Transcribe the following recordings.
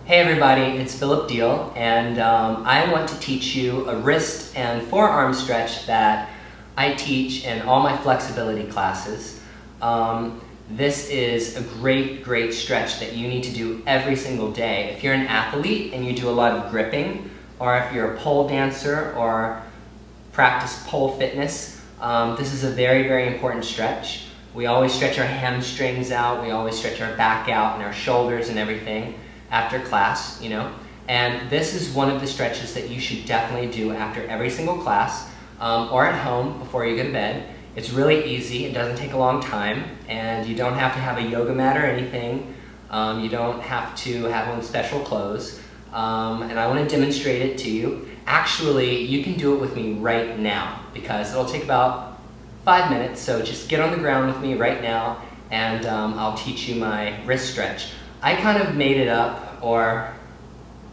Hey everybody, it's Philip Deal, and I want to teach you a wrist and forearm stretch that I teach in all my flexibility classes. This is a great stretch that you need to do every single day. If you're an athlete and you do a lot of gripping, or if you're a pole dancer or practice pole fitness, this is a very important stretch. We always stretch our hamstrings out, we always stretch our back out and our shoulders and everything after class, and this is one of the stretches that you should definitely do after every single class or at home before you go to bed. It's really easy, it doesn't take a long time, and you don't have to have a yoga mat or anything. You don't have to have on special clothes, and I want to demonstrate it to you. Actually, you can do it with me right now because it'll take about 5 minutes, so just get on the ground with me right now and I'll teach you my wrist stretch. I kind of made it up or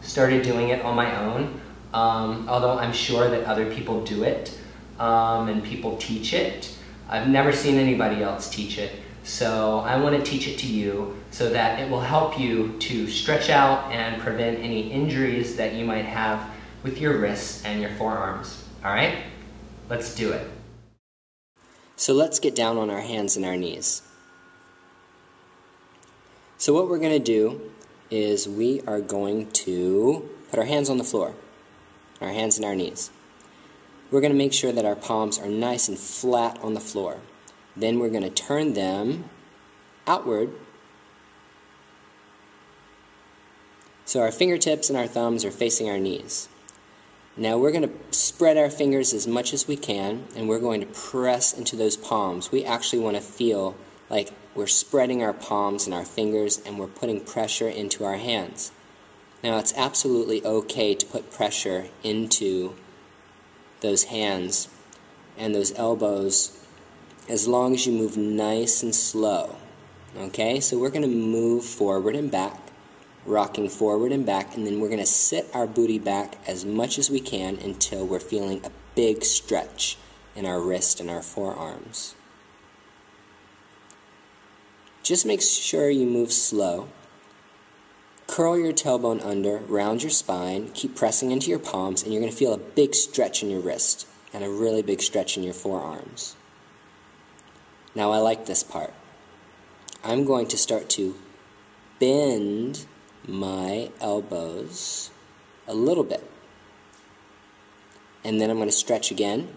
started doing it on my own, although I'm sure that other people do it and people teach it. I've never seen anybody else teach it, so I want to teach it to you so that it will help you to stretch out and prevent any injuries that you might have with your wrists and your forearms. Alright? Let's do it. So let's get down on our hands and our knees. So what we're going to do is we are going to put our hands on the floor, our hands and our knees. We're going to make sure that our palms are nice and flat on the floor. Then we're going to turn them outward. So our fingertips and our thumbs are facing our knees. Now we're going to spread our fingers as much as we can, and we're going to press into those palms. We actually want to feel like we're spreading our palms and our fingers and we're putting pressure into our hands. Now it's absolutely okay to put pressure into those hands and those elbows as long as you move nice and slow. Okay, so we're going to move forward and back, rocking forward and back, and then we're going to sit our booty back as much as we can until we're feeling a big stretch in our wrist and our forearms. Just make sure you move slow. Curl your tailbone under, round your spine, keep pressing into your palms, and you're going to feel a big stretch in your wrist and a really big stretch in your forearms. Now I like this part. I'm going to start to bend my elbows a little bit. And then I'm going to stretch again,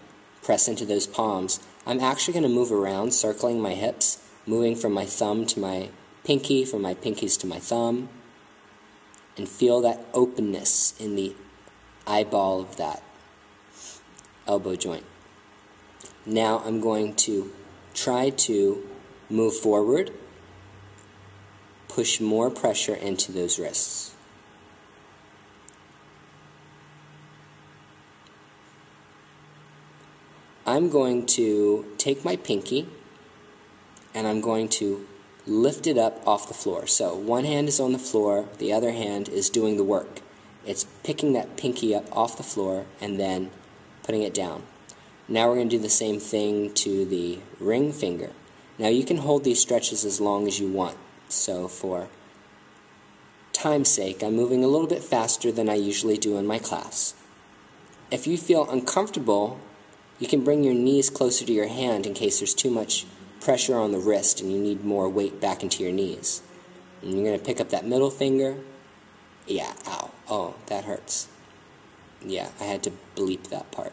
press into those palms. I'm actually going to move around, circling my hips, moving from my thumb to my pinky, from my pinkies to my thumb, and feel that openness in the eyeball of that elbow joint. Now I'm going to try to move forward, push more pressure into those wrists. I'm going to take my pinky and I'm going to lift it up off the floor. So one hand is on the floor, the other hand is doing the work. It's picking that pinky up off the floor and then putting it down. Now we're going to do the same thing to the ring finger. Now you can hold these stretches as long as you want. So for time's sake, I'm moving a little bit faster than I usually do in my class. If you feel uncomfortable, you can bring your knees closer to your hand in case there's too much pressure on the wrist and you need more weight back into your knees. And you're going to pick up that middle finger. Yeah, ow. Oh, that hurts. Yeah, I had to bleep that part.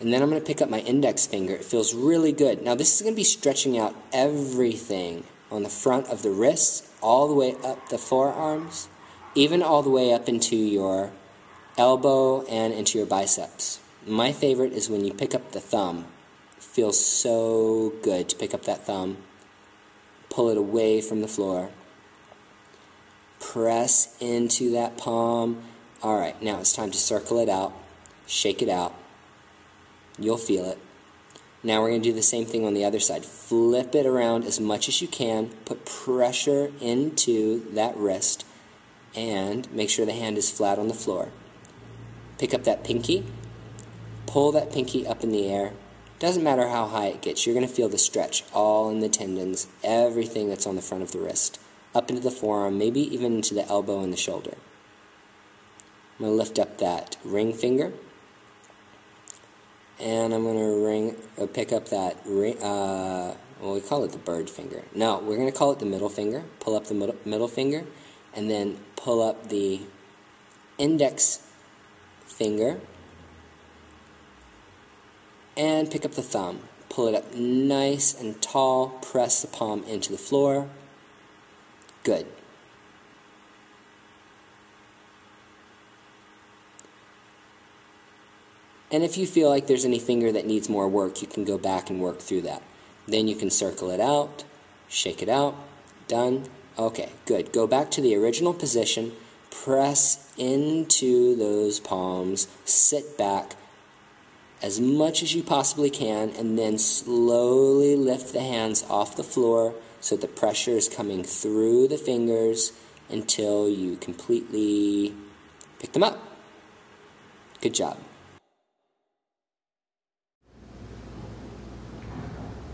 And then I'm going to pick up my index finger. It feels really good. Now this is going to be stretching out everything on the front of the wrists, all the way up the forearms, even all the way up into your elbow and into your biceps. My favorite is when you pick up the thumb. Feels so good to pick up that thumb, pull it away from the floor, press into that palm. Alright, now it's time to circle it out, shake it out. You'll feel it. Now we're going to do the same thing on the other side. Flip it around as much as you can, put pressure into that wrist, and make sure the hand is flat on the floor. Pick up that pinky, pull that pinky up in the air. Doesn't matter how high it gets, you're going to feel the stretch all in the tendons, everything that's on the front of the wrist, up into the forearm, maybe even into the elbow and the shoulder. I'm going to lift up that ring finger, and I'm going to pick up that ring, well, we call it the bird finger. No, we're going to call it the middle finger. Pull up the middle finger, and then pull up the index finger, and pick up the thumb. Pull it up nice and tall, press the palm into the floor. Good. And if you feel like there's any finger that needs more work, you can go back and work through that. Then you can circle it out, shake it out, done. Okay, good. Go back to the original position, press into those palms, sit back as much as you possibly can, and then slowly lift the hands off the floor so the pressure is coming through the fingers until you completely pick them up. Good job.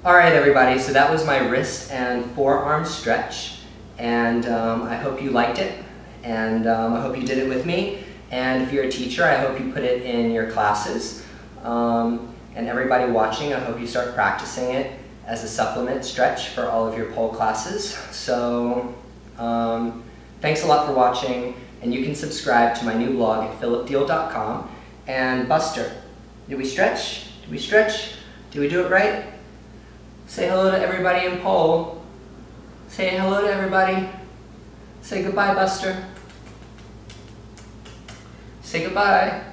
Alright everybody, so that was my wrist and forearm stretch, and I hope you liked it, and I hope you did it with me, and if you're a teacher, I hope you put it in your classes, and everybody watching, I hope you start practicing it as a supplement stretch for all of your pole classes. So thanks a lot for watching, and you can subscribe to my new blog at philipdeal.com. And Buster, did we stretch? Did we stretch? Did we do it right? Say hello to everybody in pole. Say hello to everybody. Say goodbye, Buster. Say goodbye.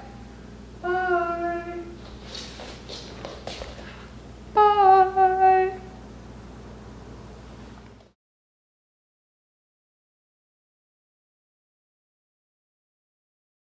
Bye. Bye.